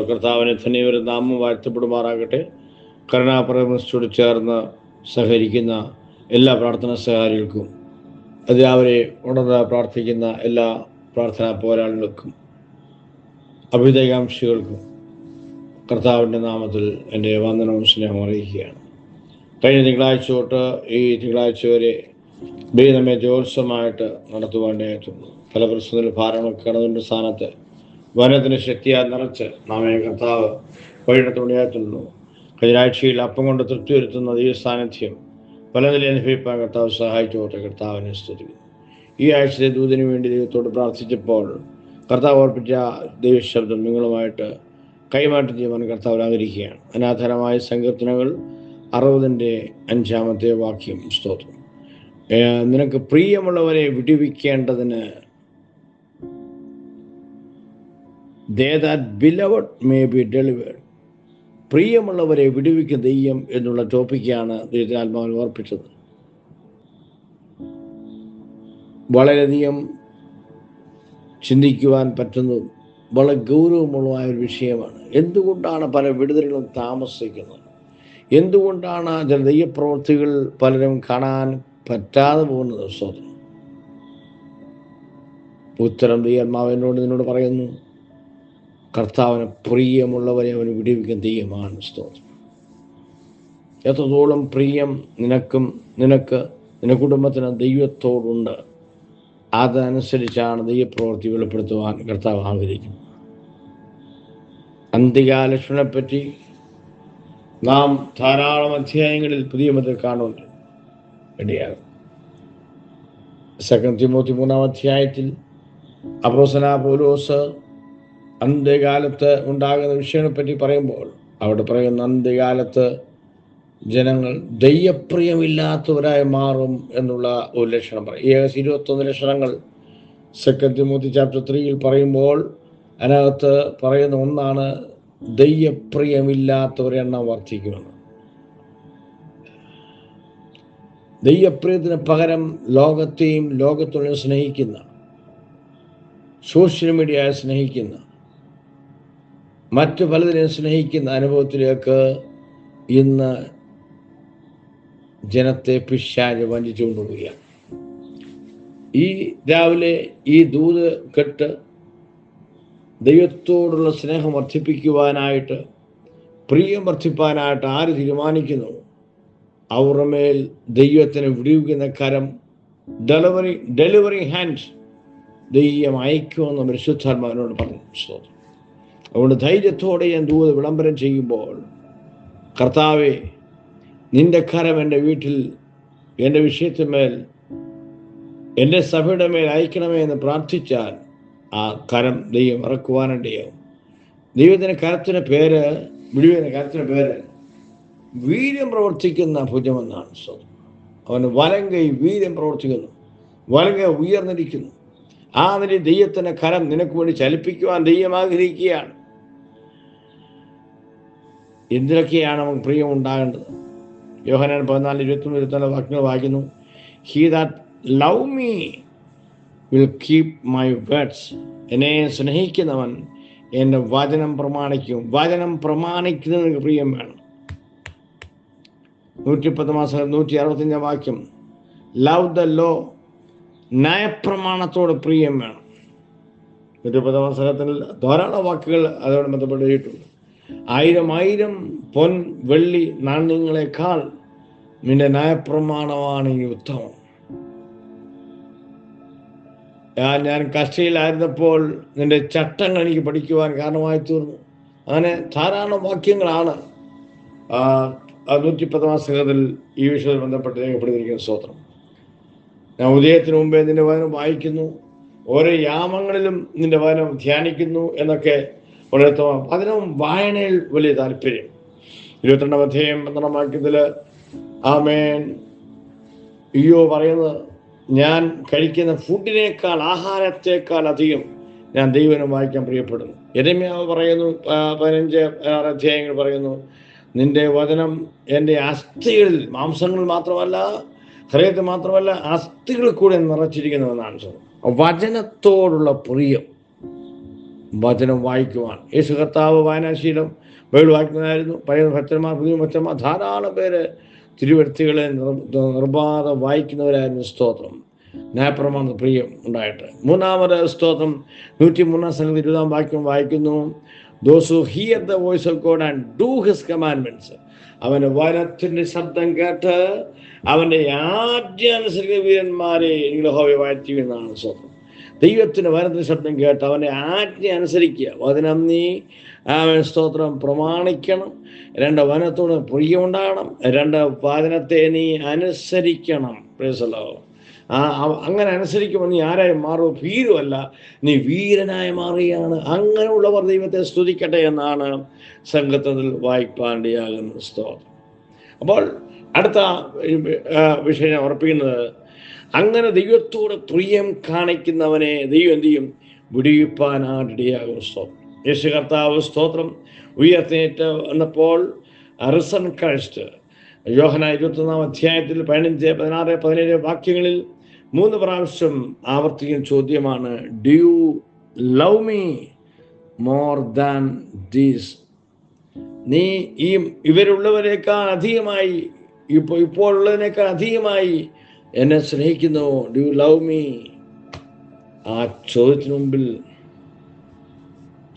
കർത്താവിനെ തന്നെ ഒരു നാമം വാഴ്ത്തപ്പെടുമാറാകട്ടെ. കരുണാപരമനോട് ചേർന്ന് സഹകരിക്കുന്ന എല്ലാ പ്രാർത്ഥനാ സഹാരികൾക്കും, അതിരാവരെ ഉണർന്ന് പ്രാർത്ഥിക്കുന്ന എല്ലാ പ്രാർത്ഥനാ പോരാളികൾക്കും, അഭ്യുദയകാംക്ഷികൾക്കും കർത്താവിൻ്റെ നാമത്തിൽ എൻ്റെ വന്ദനവും സ്നേഹം അറിയിക്കുകയാണ്. കഴിഞ്ഞ തിങ്കളാഴ്ച തൊട്ട് ഈ തിങ്കളാഴ്ച വരെ നമ്മെ ജോത്സവമായിട്ട് നടത്തുവാനായിട്ടുണ്ട്. പല പ്രശ്നത്തിൽ ഭാരങ്ങളൊക്കെ കടന്നിൻ്റെ സ്ഥാനത്ത് വനത്തിന് ശക്തിയാൽ നിറച്ച് നാമേ കർത്താവ് വഴിയിടത്തുണ്ടായിരുന്നു. കഴിഞ്ഞ ആഴ്ചയിൽ അപ്പം കൊണ്ട് തൃപ്തി വരുത്തുന്ന ഈ സാന്നിധ്യം പല നില അനുഭവിപ്പാൻ കർത്താവ് സഹായിച്ചോട്ടെ. കർത്താവിനെ സ്തുതിക്കുന്നു. ഈ ആഴ്ചത്തെ ദൂതിന് വേണ്ടി ദൈവത്തോട് പ്രാർത്ഥിച്ചപ്പോൾ കർത്താവ് ഓർപ്പിച്ച ദൈവശബ്ദം നിങ്ങളുമായിട്ട് കൈമാറ്റം ചെയ്യുവാൻ കർത്താവ് ആഗ്രഹിക്കുകയാണ്. അനാഥരമായ സങ്കീർത്തനങ്ങൾ 60-5 വാക്യം. സ്തോത്രം. നിനക്ക് പ്രിയമുള്ളവരെ വിടുവിക്കേണ്ടതിന് they that beloved may be delivered. പ്രിയമുള്ളവരെ വിടുവിക്കുന്ന ദൈവം എന്നുള്ള ടോപ്പിക്കാണ് ദൈവത്തിനാത്മാവിൽ ഓർപ്പിച്ചത്. വളരെയധികം ചിന്തിക്കുവാൻ പറ്റുന്നതും വളരെ ഗൗരവമുള്ളതായ ഒരു വിഷയമാണ്. എന്തുകൊണ്ടാണ് പല വിടുതലുകളും താമസിക്കുന്നത്? എന്തുകൊണ്ടാണ് ചില ദൈവപ്രവൃത്തികൾ പലരും കാണാൻ പറ്റാതെ പോകുന്നത്? സ്തോത്രം. ഉത്തരം ദൈവാത്മാവിനോട് നിന്നോട് പറയുന്നു, കർത്താവിന് പ്രിയമുള്ളവരെ അവന് വിടുവിക്കുന്ന ദൈവമാണ്. സ്തോത്രം. എത്രത്തോളം പ്രിയം നിന്റെ കുടുംബത്തിന് ദൈവത്തോടുണ്ട്, അതനുസരിച്ചാണ് ദൈവപ്രവൃത്തി വെളിപ്പെടുത്തുവാൻ കർത്താവ് ആഗ്രഹിക്കുന്നത്. അന്ത്യകാലക്ഷണത്തെപ്പറ്റി നാം ധാരാളം അധ്യായങ്ങളിൽ പുതിയ മതത്തിൽ കാണുന്നുണ്ട്. ഇടയാകും 2 തിമോത്തി 3 അധ്യായത്തിൽ അപ്പോസ്തലനായ പൗലോസ് അന്ത്യകാലത്ത് ഉണ്ടാകുന്ന വിഷയങ്ങളെപ്പറ്റി പറയുമ്പോൾ അവിടെ പറയുന്ന അന്ത്യകാലത്ത് ജനങ്ങൾ ദൈവപ്രിയമില്ലാത്തവരായി മാറും എന്നുള്ള ഒരു ലക്ഷണം പറയും. 21 ലക്ഷണങ്ങൾ 2 തിമോത്തി ചാപ്റ്റർ 3 പറയുമ്പോൾ അതിനകത്ത് പറയുന്ന ഒന്നാണ് ദൈവപ്രിയമില്ലാത്തവരെ എണ്ണം വർദ്ധിക്കുമെന്ന്. ദൈവപ്രിയത്തിന് പകരം ലോകത്തെയും ലോകത്തുള്ള സ്നേഹിക്കുന്ന, സോഷ്യൽ മീഡിയ സ്നേഹിക്കുന്ന, മറ്റു പലതിനെയും സ്നേഹിക്കുന്ന അനുഭവത്തിലേക്ക് ഇന്ന് ജനത്തെ പിശാച് വഞ്ചിച്ചുകൊണ്ടുപോവുകയാണ്. ഈ രാവിലെ ഈ ദൂത് കേട്ട് ദൈവത്തോടുള്ള സ്നേഹം വർദ്ധിപ്പിക്കുവാനായിട്ട്, പ്രിയം വർദ്ധിപ്പാനായിട്ട് ആര് തീരുമാനിക്കുന്നു, അവരുടെ മേൽ ദൈവത്തിന് വിടുവിക്കുന്ന കരം, ഡെലിവറി ഹാൻഡ് ദൈവം അയക്കുമെന്ന് പരിശുദ്ധാത്മാവിനോട് പറഞ്ഞു. അതുകൊണ്ട് ധൈര്യത്തോടെ ഞാൻ ദൂത് വിളംബരം ചെയ്യുമ്പോൾ, കർത്താവേ, നിന്റെ കരം എൻ്റെ വീട്ടിൽ, എൻ്റെ വിഷയത്തിന്മേൽ, എൻ്റെ സഭയുടെ മേൽ അയക്കണമേ എന്ന് പ്രാർത്ഥിച്ചാൽ ആ കരം ദൈവം ഇറക്കുവാനുണ്ടാവും. ദൈവത്തിൻ്റെ കരത്തിന് പേര്, വിടുവിക്കുന്ന കരത്തിന് പേര് വീര്യം പ്രവർത്തിക്കുന്ന ഭുജമെന്നാണ്. അവന് വലങ്കൈ വീര്യം പ്രവർത്തിക്കുന്നു, വലങ്കൈ ഉയർന്നിരിക്കുന്നു. ആ നില ദൈവത്തിൻ്റെ കരം നിനക്ക് വേണ്ടി ചലിപ്പിക്കുവാൻ ദൈവം ആഗ്രഹിക്കുകയാണ്. എന്തിനൊക്കെയാണ് നമുക്ക് പ്രിയം ഉണ്ടാകേണ്ടത്? യോഹന്നാൻ 14:23 വാക്യങ്ങൾ വായിക്കുന്നു. He that love me will keep my words. എന്നെ സ്നേഹിക്കുന്നവൻ എൻ്റെ വചനം പ്രമാണിക്കും. വചനം പ്രമാണിക്കുന്നതിന് പ്രിയം വേണം. 165 വാക്യം, ലവ് ദ ലോ. ന്യായപ്രമാണത്തോട് പ്രിയം വേണം. 110 ധാരാളം വാക്കുകൾ അതോട് ബന്ധപ്പെട്ട് എഴുതിയിട്ടുണ്ട്. 1000 പൊൻ വെള്ളി നാണ്യങ്ങളെക്കാൾ നിന്റെ ന്യായപ്രമാണമാണ് ഈ ഉത്തമം. ഞാൻ കഷ്ടയിലായിരുന്നപ്പോൾ നിന്റെ ചട്ടങ്ങൾ എനിക്ക് പഠിക്കുവാൻ കാരണമായി തീർന്നു. അങ്ങനെ ധാരാളം വാക്യങ്ങളാണ് 110 ഈ വിഷയത്തിൽ ബന്ധപ്പെട്ട് രേഖപ്പെടുത്തിയിരിക്കുന്ന. സ്തോത്രം. ഞാൻ ഉദയത്തിന് മുമ്പേ നിന്റെ വചനം വായിക്കുന്നു, ഓരോ യാമങ്ങളിലും നിന്റെ വചനം ധ്യാനിക്കുന്നു എന്നൊക്കെ വളരെ അതിനും വായനയിൽ വലിയ താല്പര്യം. 22 അധ്യായം 12 വാക്യത്തിൽ ആമേൻ അയ്യോ പറയുന്നത്, ഞാൻ കഴിക്കുന്ന ഫുഡിനേക്കാൾ, ആഹാരത്തേക്കാൾ അധികം ഞാൻ ദൈവനം വായിക്കാൻ പ്രിയപ്പെടുന്നു. യെരമ്യാവ് പറയുന്നു, 15-6 അധ്യായങ്ങൾ പറയുന്നു, നിന്റെ വചനം എൻ്റെ അസ്ഥികളിൽ, മാംസങ്ങൾ മാത്രമല്ല, ഹൃദയത്തിൽ മാത്രമല്ല, അസ്ഥികളിൽ കൂടെ നിറച്ചിരിക്കുന്നുവെന്നാണ്. വചനത്തോടുള്ള പ്രിയം വചനം വായിക്കുവാൻ. യേശു കർത്താവ് വായനാശീലം ബൈബിൾ വായിക്കുന്നതായിരുന്നു. പഴയ ഭക്തന്മാർ, പുതിയ ഭക്തന്മാർ ധാരാളം പേര് തിരുവെഴുത്തുകളെ നിർബാധം വായിക്കുന്നവരായിരുന്നു. സ്തോത്രം. ന്യായപ്രമാണ പ്രിയം ഉണ്ടായിട്ട്. മൂന്നാമത് സ്തോത്രം 103 സംഗതി 20 വാക്യം വായിക്കുന്നു. Those who hear the voice of God and do his commandments. അവൻ്റെ വചനത്തിൻ്റെ ശബ്ദം കേട്ട് അവൻ്റെ ആജ്ഞ അനുസരിക്കുന്ന വീരന്മാരെ യഹോവയെ വാഴ്ത്തുമെന്നാണ് സ്തോത്രം. ദൈവത്തിൻ്റെ വചനത്തിൻ്റെ ശബ്ദം കേട്ട് അവൻ്റെ ആജ്ഞ അനുസരിക്കുക. വചനം നീ സ്തോത്രം പ്രമാണിക്കണം. 2 വചനത്തോട് പ്രിയമുണ്ടാകണം. 2 വചനത്തെ നീ അനുസരിക്കണം. Praise the Lord. അങ്ങനെ അനുസരിക്കുമ്പോൾ നീ ആരായി മാറും? ഭീരുവല്ല, നീ വീരനായി മാറുകയാണ്. അങ്ങനെയുള്ളവർ ദൈവത്തെ സ്തുതിക്കട്ടെ എന്നാണ് സംഘത്തിൽ വായ്പാണ്ടിയാകുന്ന സ്തോത്രം. അപ്പോൾ അടുത്ത വിഷയം ഞാൻ ഉറപ്പിക്കുന്നത്, അങ്ങനെ ദൈവത്തോട് പ്രിയം കാണിക്കുന്നവനെ ദൈവം എന്ത് ചെയ്യും? വിടിവിപ്പാനായിട്ടിടയാകും. സ്തോത്രം. യേശു കർത്താവ് സ്തോത്രം ഉയർത്തേറ്റ് വന്നപ്പോൾ റിസൺ ക്രൈസ്റ്റ് യോഹന്നാൻ 21 അധ്യായത്തിൽ 15, 16, 17 വാക്യങ്ങളിൽ 3 പ്രാവശ്യം ആവർത്തിക്കുന്ന ചോദ്യമാണ്, do you love me more than these? നീ ഇവരുള്ളവരെക്കാൾ അധികമായി, ഇപ്പോഴുള്ളതിനേക്കാൾ അധികമായി എന്നെ സ്നേഹിക്കുന്നു? Do you love me? ആ ചോദ്യത്തിന് മുമ്പിൽ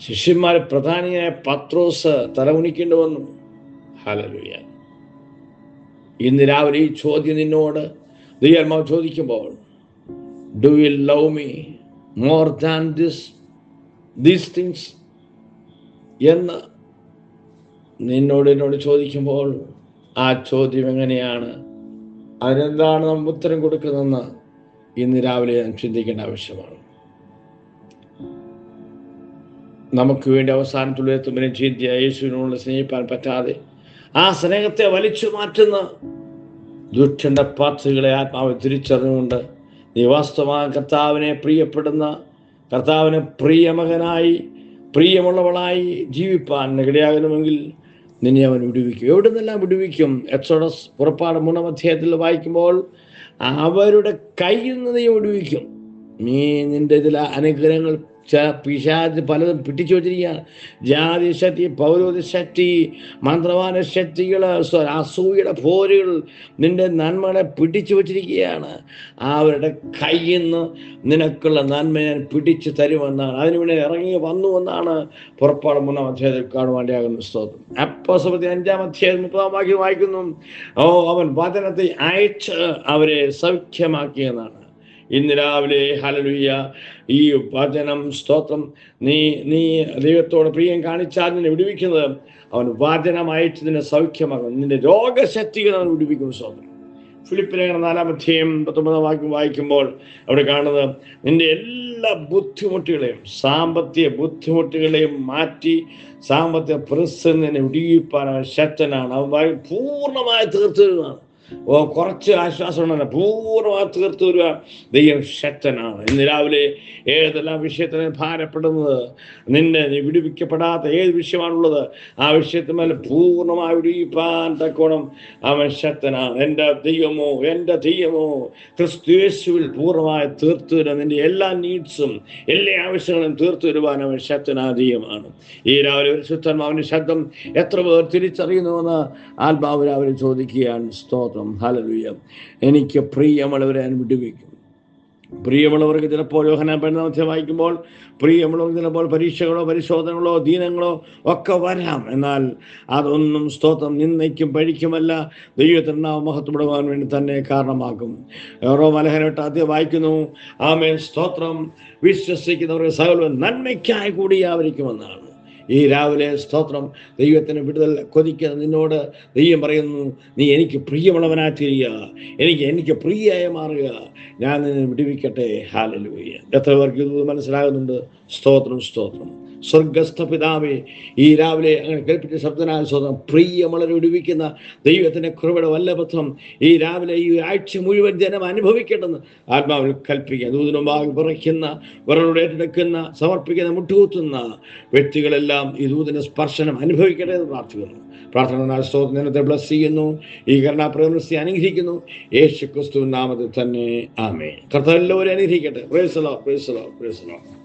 ശിഷ്യന്മാരെ പ്രധാനിയായ പത്രോസ് തലകുനിക്കേണ്ടി വന്നു. ഹല്ലേലൂയ. ഇന്ന് രാവിലെ ഈ ചോദ്യം നിന്നോട് ദൈവാത്മാവ് ചോദിക്കുമ്പോൾ, do you love me more than these things എന്ന് എന്നോട് ചോദിക്കുമ്പോൾ, ആ ചോദ്യം എങ്ങനെയാണ്, അതിനെന്താണ് നമ്മൾ ഉത്തരം കൊടുക്കുന്നതെന്ന് ഇന്ന് രാവിലെ ഞാൻ ചിന്തിക്കേണ്ട ആവശ്യമാണ്. നമുക്ക് വേണ്ടി അവസാനത്തുള്ള തുമ്പിനെ ചിന്തിയ യേശുവിനോട് സ്നേഹിപ്പാൻ പറ്റാതെ ആ സ്നേഹത്തെ വലിച്ചു മാറ്റുന്ന ദുഷ്ടന്റെ പദ്ധതികളെ ആത്മാവ് തിരിച്ചറിഞ്ഞുകൊണ്ട് നീ വാസ്തവമായ കർത്താവിനെ പ്രിയപ്പെടുന്ന, കർത്താവിനെ പ്രിയമകനായി പ്രിയമുള്ളവളായി ജീവിപ്പാൻ ഇടയാകണമെങ്കിൽ നിന്നെ അവൻ വിടുവിക്കും. എവിടെ നിന്നെല്ലാം വിടുവിക്കും? എക്സോഡസ് പുറപ്പാട് 3 അധ്യായത്തിൽ വായിക്കുമ്പോൾ, അവരുടെ കയ്യിൽ നിന്ന് നീ വിടുവിക്കും. നീ നിന്റെ ഇതിൽ അനുഗ്രഹങ്ങൾ പിശാച് പലതും പിടിച്ചു വച്ചിരിക്കുകയാണ്. ജാതി ശക്തി, പൗരോധ ശക്തി, മന്ത്രവാദ ശക്തികൾ, അസൂയയുടെ പോരുകൾ നിന്റെ നന്മകളെ പിടിച്ചു വച്ചിരിക്കുകയാണ്. അവരുടെ കയ്യിൽ നിന്ന് നിനക്കുള്ള നന്മ ഞാൻ പിടിച്ചു തരുമെന്നാണ്, അതിനുവേണ്ടി ഇറങ്ങി വന്നുവെന്നാണ് പുറപ്പാട് 3 അധ്യായത്തിൽ കാണുവാണ്ടിയാകുന്ന സ്തോത്രം. അപ്പോസ്തലർ 5 അധ്യായം 30 വാക്യം വായിക്കുന്നു, അവൻ വചനത്തെ അയച്ച് അവരെ സൗഖ്യമാക്കിയെന്നാണ്. ഇന്ന് രാവിലെ ഹല്ലേലൂയ, ഈ വചനം സ്തോത്രം നീ ദൈവത്തോട് പ്രിയം കാണിച്ചാൽ നിന്നെ വിടുവിക്കുന്നത് അവൻ വചനം അയച്ചതിനെ സൗഖ്യമാകും. നിന്റെ രോഗശക്തികൾ അവൻ വിടുവിക്കും. സ്തോത്രം. ഫിലിപ്പിലേഖനം 4 അധ്യായം 19 വാക്യം വായിക്കുമ്പോൾ അവിടെ കാണുന്നത്, നിന്റെ എല്ലാ ബുദ്ധിമുട്ടുകളെയും സാമ്പത്തിക ബുദ്ധിമുട്ടുകളെയും മാറ്റി സാമ്പത്തിക പ്രതിസന്ധി നിന്നെ വിടുവിപ്പാൻ ശക്തനാണ്. അവൻ പൂർണ്ണമായി തീർത്തു തരുന്നതാണ്. കുറച്ച് ആശ്വാസമുണ്ടല്ല, പൂർണ്ണമായി തീർത്തു വരിക ദൈവം ശക്തനാണ്. ഇന്ന് രാവിലെ ഏതെല്ലാം വിഷയത്തിന് ഭാരപ്പെടുന്നത്, നീ വിടുവിക്കപ്പെടാത്ത ഏത് വിഷയമാണുള്ളത്, ആ വിഷയത്തിന്മേൽ പൂർണ്ണമായി വിടുവിപ്പാൻ തക്കോണം അവൻ ശക്തനാണ്. എൻ്റെ ദൈവമോ ക്രിസ്തുയേശുവിൽ പൂർണ്ണമായി തീർത്തു വരാൻ, നിന്റെ എല്ലാ നീഡ്സും എല്ലാ ആവശ്യങ്ങളും തീർത്തു വരുവാൻ അവൻ ശക്തനായ ദൈവമാണ്. ഈ രാവിലെ ഒരു ശുദ്ധന്മാവിൻ്റെ ശബ്ദം എത്ര പേർ തിരിച്ചറിയുന്നുവെന്ന് ആത്മാവ് രാവിലെ ചോദിക്കുകയാണ്. സ്തോത്രം. ഹല്ലേലൂയ. എനിക്ക് പ്രിയമുള്ളവരെ ഞാൻ വിടുവിക്കും. പ്രിയമുള്ളവർക്ക് ചിലപ്പോൾ യോഹന്നാൻ 15 വായിക്കുമ്പോൾ, പ്രിയമുള്ളവർക്ക് ചിലപ്പോൾ പരീക്ഷകളോ പരിശോധനകളോ ദീനങ്ങളോ ഒക്കെ വരാം. എന്നാൽ അതൊന്നും സ്തോത്രം നിന്ദയ്ക്കും പഴിക്കുമല്ല, ദൈവത്തിൻ്റെ നാമം മഹത്വപ്പെടുവാൻ വേണ്ടി തന്നെ കാരണമാക്കും. റോമാലേഖനം 8 അധ്യായം വായിക്കുന്നു, ആമേൻ സ്തോത്രം, വിശ്വസിക്കുന്നവരുടെ സകലവും നന്മയ്ക്കായി കൂടി ആവരിക്കുമെന്നാണ്. ഈ രാവിലെ സ്തോത്രം ദൈവത്തിന് വിടുതൽ കൊതിക്കുന്ന നിന്നോട് ദൈവം പറയുന്നു, നീ എനിക്ക് പ്രിയമുള്ളവനായി തീരുക, എനിക്ക് പ്രിയയായി മാറുക, ഞാൻ നിന്നെ വിടുവിക്കട്ടെ. ഹല്ലേലൂയ. എത്ര പേർക്ക് ഇത് മനസ്സിലാകുന്നുണ്ട്? സ്തോത്രം. സ്വർഗസ്ഥ പിതാവേ, ഈ രാവിലെ അങ്ങനെ കേൾപ്പിച്ച ശബ്ദനായ സ്തോത്രം, പ്രിയമുള്ളവരെ വിടുവിക്കുന്ന ദൈവത്തിൻ്റെ കൃപയുടെ വല്ലഭത്വം ഈ രാവിലെ ഈ ആഴ്ച മുഴുവൻ ജനം അനുഭവിക്കേണ്ടെന്ന് ആത്മാവിൽ കൽപ്പിക്കുക. ദൂതനുമായി വിറയ്ക്കുന്ന, വിറലോട് ഏറ്റെടുക്കുന്ന, സമർപ്പിക്കുന്ന, മുട്ടുകുത്തുന്ന വ്യക്തികളെല്ലാം ഈ ദൂതന്റെ സ്പർശനം അനുഭവിക്കട്ടെ എന്ന് പ്രാർത്ഥിക്കുന്നു. പ്രാർത്ഥന സ്തോത്രം ദിനത്തെ ബ്ലസ് ചെയ്യുന്നു. ഈ കരുണാപ്രവൃത്തി അനുഗ്രഹിക്കുന്നു. യേശു ക്രിസ്തുവിൻ നാമത്തിൽ തന്നെ ആമേൻ. കർത്താവ് എല്ലാവരും അനുഗ്രഹിക്കട്ടെ. Praise the Lord.